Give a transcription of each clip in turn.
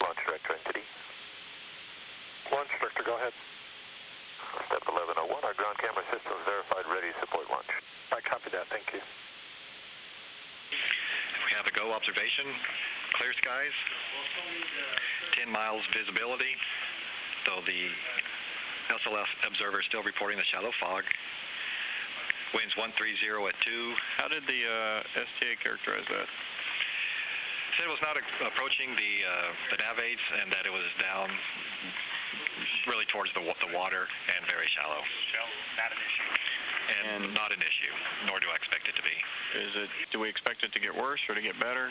Launch director entity. Launch director, go ahead. Step 1101, our ground camera systems verified, ready to support launch. I copy that, thank you. We have a go observation, clear skies, 10 miles visibility, though the SLS observer is still reporting the shallow fog. Winds 130 at 2. How did the STA characterize that? Said it was not approaching the nav aids and that it was down really towards the water and very shallow. Shallow, not an issue. And not an issue, nor do I expect it to be. Do we expect it to get worse or to get better?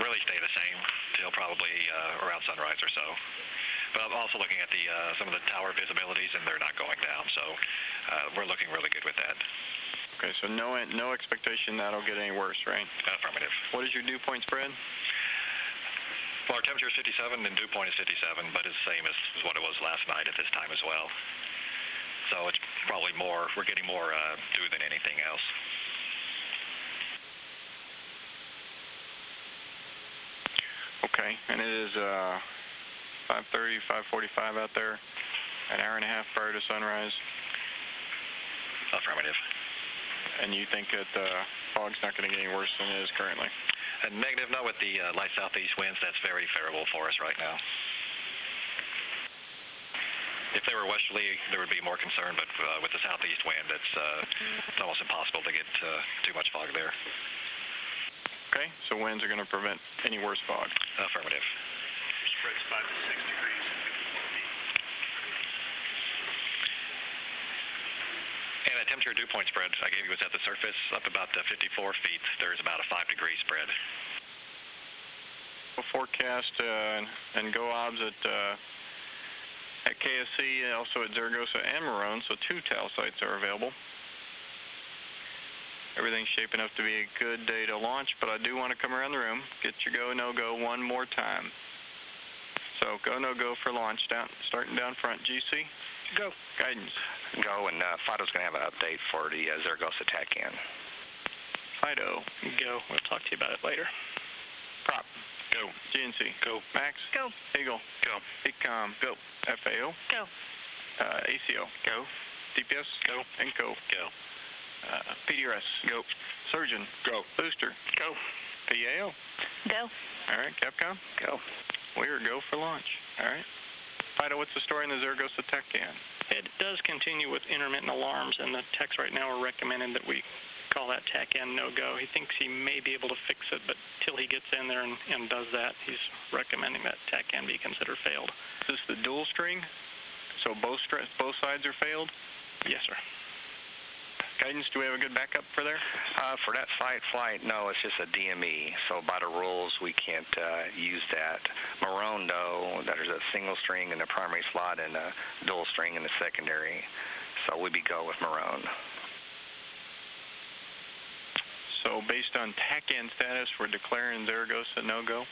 Really stay the same till probably around sunrise or so. But I'm also looking at the some of the tower visibilities, and they're not going down, so we're looking really good with that. Okay, so no expectation that'll get any worse, right? Affirmative. What is your dew point spread? Well, our temperature is 57 and dew point is 57, but it's the same as what it was last night at this time as well. So it's probably more, we're getting more dew than anything else. Okay, and it is 5:30, 5:45 out there, an hour and a half prior to sunrise. Affirmative. And you think that the fog's not going to get any worse than it is currently? Negative, not with the light southeast winds. That's very favorable for us right now. If they were westerly, there would be more concern, but with the southeast wind, it's almost impossible to get too much fog there. Okay, so winds are going to prevent any worse fog. Affirmative. Spreads 5 to 6 degrees. And that temperature dew point spread I gave you was at the surface, up about 54 feet. There's about a 5-degree spread. Forecast and go obs at KSC, and also at Zaragoza and Marone, so 2 TAL sites are available. Everything's shaping up to be a good day to launch, but I do want to come around the room, get your go, no-go one more time. So go, no-go for launch, starting down front. GC? Go. Guidance. Go, and Fido's going to have an update for the Zaragoza TACAN. Fido. Go. We'll talk to you about it later. Prop. Go. GNC. Go. Max. Go. Eagle. Go. ECOM. Go. FAO. Go. ACO. Go. DPS. Go. ENCO. Go. PDRS. Go. Surgeon. Go. Booster. Go. PAO. Go. All right, Capcom. Go. We're go for launch. All right. Fido, what's the story in the Zaragoza TACAN? It does continue with intermittent alarms, and the techs right now are recommending that we call that TACAN no-go. He thinks he may be able to fix it, but till he gets in there and does that, he's recommending that TACAN be considered failed. Is this the dual string? So both sides are failed? Yes, sir. Guidance, do we have a good backup for there? For that flight, no, it's just a DME. So by the rules, we can't use that. Marone, though, there's a single string in the primary slot and a dual string in the secondary. So we'd be go with Marone. So based on TACAN status, we're declaring Zaragoza no-go?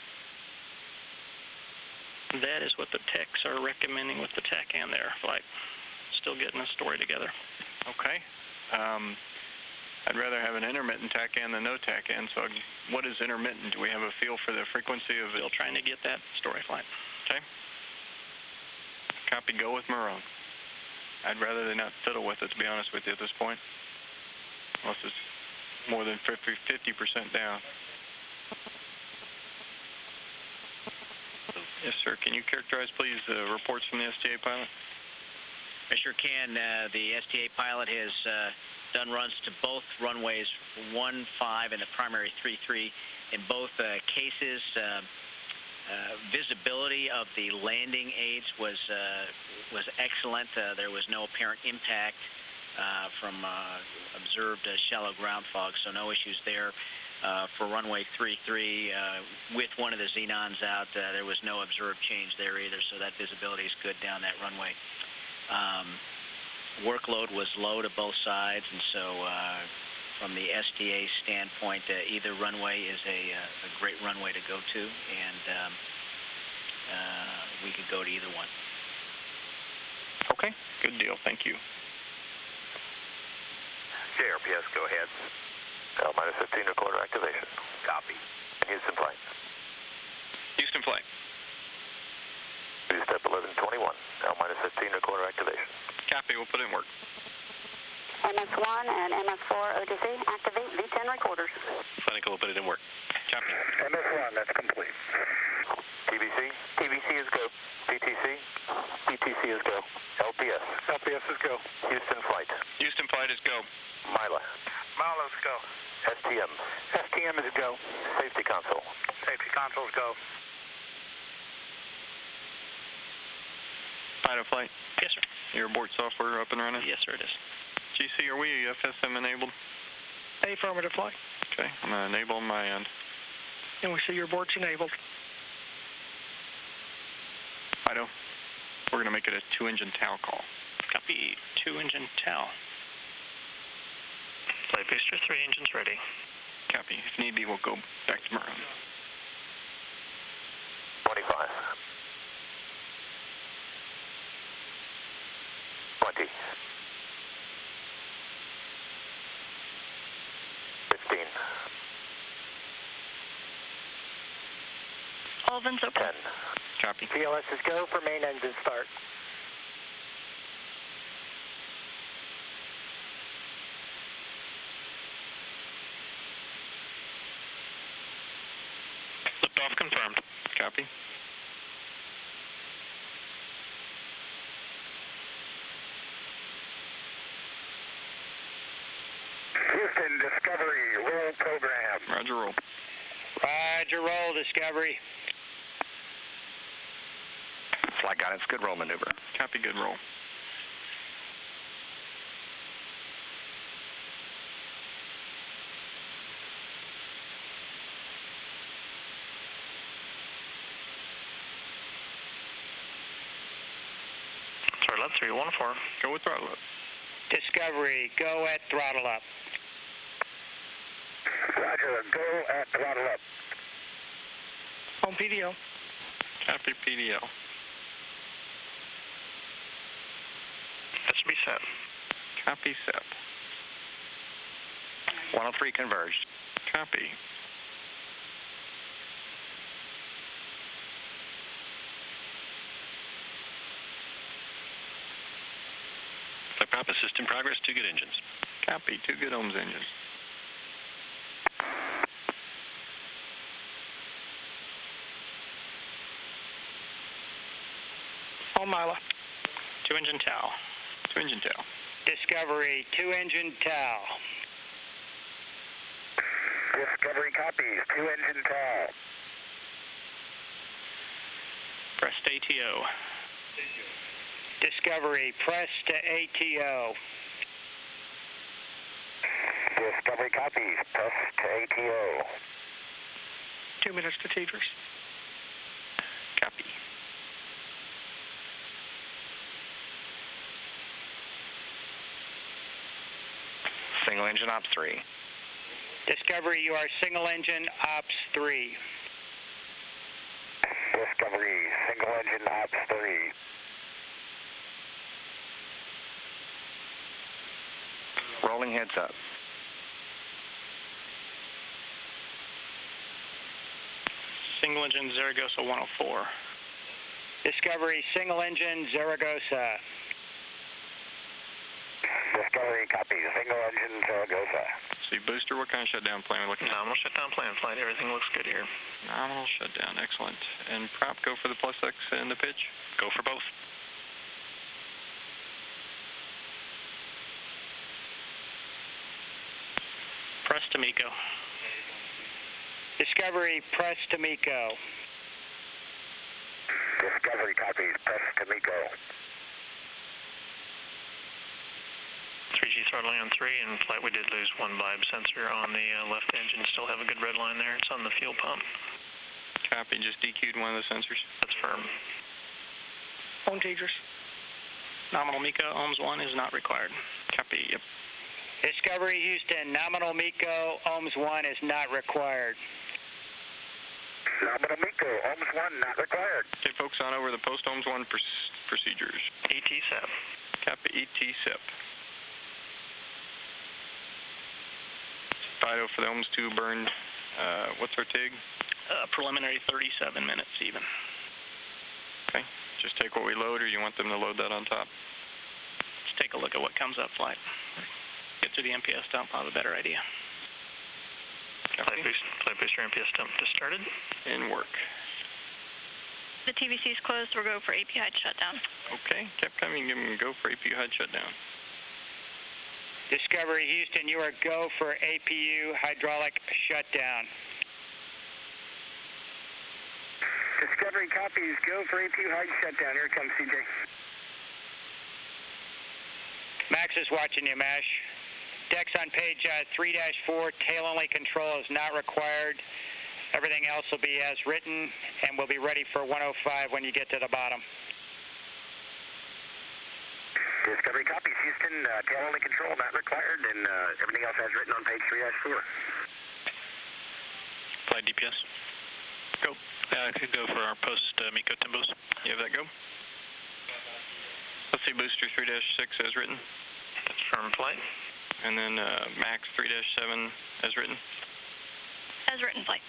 That is what the techs are recommending with the TACAN there. Like, still getting a story together. Okay. I'd rather have an intermittent TACAN than no TACAN, so what is intermittent? Do we have a feel for the frequency of it? Still trying to get that story flight. Okay. Copy, go with Marone. I'd rather they not fiddle with it, to be honest with you, at this point. Unless it's more than 50% down. Yes, sir. Can you characterize, please, the reports from the STA pilot? I sure can. The STA pilot has done runs to both runways 15 and the primary 33. In both cases, visibility of the landing aids was excellent. There was no apparent impact from observed shallow ground fog, so no issues there. For runway 33, with one of the xenons out, there was no observed change there either, so that visibility is good down that runway. Workload was low to both sides, and so from the STA standpoint, either runway is a great runway to go to, and we could go to either one. Okay, good deal. Thank you. JRPS, go ahead. Minus 15 recorder activation. Copy. Houston flight. Houston flight. Step 1121, L-15 recorder activation. Copy, we'll put it in work. MS1 and MS4 OTC, activate V10 recorders. Flight Echo will put it in work. Copy. MS1, that's complete. TBC? TBC is go. PTC? PTC is go. LPS? LPS is go. Houston flight? Houston flight is go. Mila? Milo's go. STM? STM is go. Safety console? Safety consoles go. Fido flight. Yes, sir. Your abort software up and running? Yes, sir, it is. GC, are we FSM enabled? Affirmative flight. Okay, I'm going to enable on my end. And we see your board's enabled. Fido, we're going to make it a 2-engine TOW call. Copy. 2-engine TOW. Flight booster, 3 engines ready. Copy. If need be, we'll go back to Maroon. 25. 20. 15. All vents open. 10. Copy. PLS is go for main engine start. Liftoff confirmed. Copy. Houston, Discovery, roll program. Roger, roll. Roger, roll, Discovery. Flight guidance, good roll maneuver. Copy, good roll. Throttle up, 314. Go with throttle up. Discovery, go at throttle up. Roger, go at throttle up. On PDO. Copy, PDL. SB set. Copy, SEP. 103 converged. Copy. Flight prop assist in progress, 2 good engines. Copy, 2 good ohms engines. On Mila. 2-engine TOW. 2-engine TOW. Discovery, 2-engine TOW. Discovery copies, 2-engine TOW. Pressed ATO. Discovery, press to ATO. Discovery copies, press to ATO. 2 minutes to teeters. Copy. Single engine ops 3. Discovery, you are single engine ops 3. Discovery, single engine ops 3. Rolling heads up. Single engine Zaragoza 104. Discovery, single engine Zaragoza. Discovery copies, single engine Zaragoza. See, booster, what kind of shutdown plan are we looking at? Nominal shutdown plan, flight. Everything looks good here. Nominal shutdown, excellent. And prop, go for the +X and the pitch? Go for both. Press to MECO. Discovery, press to MECO. Discovery copies, press to MECO. 3G throttling on 3, and flight, we did lose one vibe sensor on the left engine. Still have a good red line there. It's on the fuel pump. Copy, just DQ'd one of the sensors. That's firm. On teeters. Nominal MECO, ohms 1 is not required. Copy, yep. Discovery, Houston, nominal MECO, ohms 1 is not required. Nominal MECO, ohms 1 not required. Okay, folks, on over the post-ohms 1 procedures. ET SEP. Copy, ET SIP. Fido for the ohms 2 burned. What's our TIG? Preliminary 37 minutes even. Okay. Just take what we load, or you want them to load that on top? Let's take a look at what comes up, flight. Get through the MPS dump, I'll have a better idea. Flight booster MPS dump just started. In work. The TVC is closed. We'll go for AP HUD shutdown. Okay, Capcom, you can give them go for AP HUD shutdown. Discovery Houston, you are go for APU hydraulic shutdown. Discovery copies, go for APU HUD shutdown. Here comes CJ. Max is watching you, Mash. Decks on page 3-4, tail-only control is not required. Everything else will be as written, and we'll be ready for 105 when you get to the bottom. Discovery copies, Houston. Tail-only control not required, and everything else as written on page 3-4. Flight DPS. Go. I could go for our post-MECO Timbos. You have that go? Let's see booster 3-6 as written. That's firm flight. And then Max 3-7 as written. As written, flight.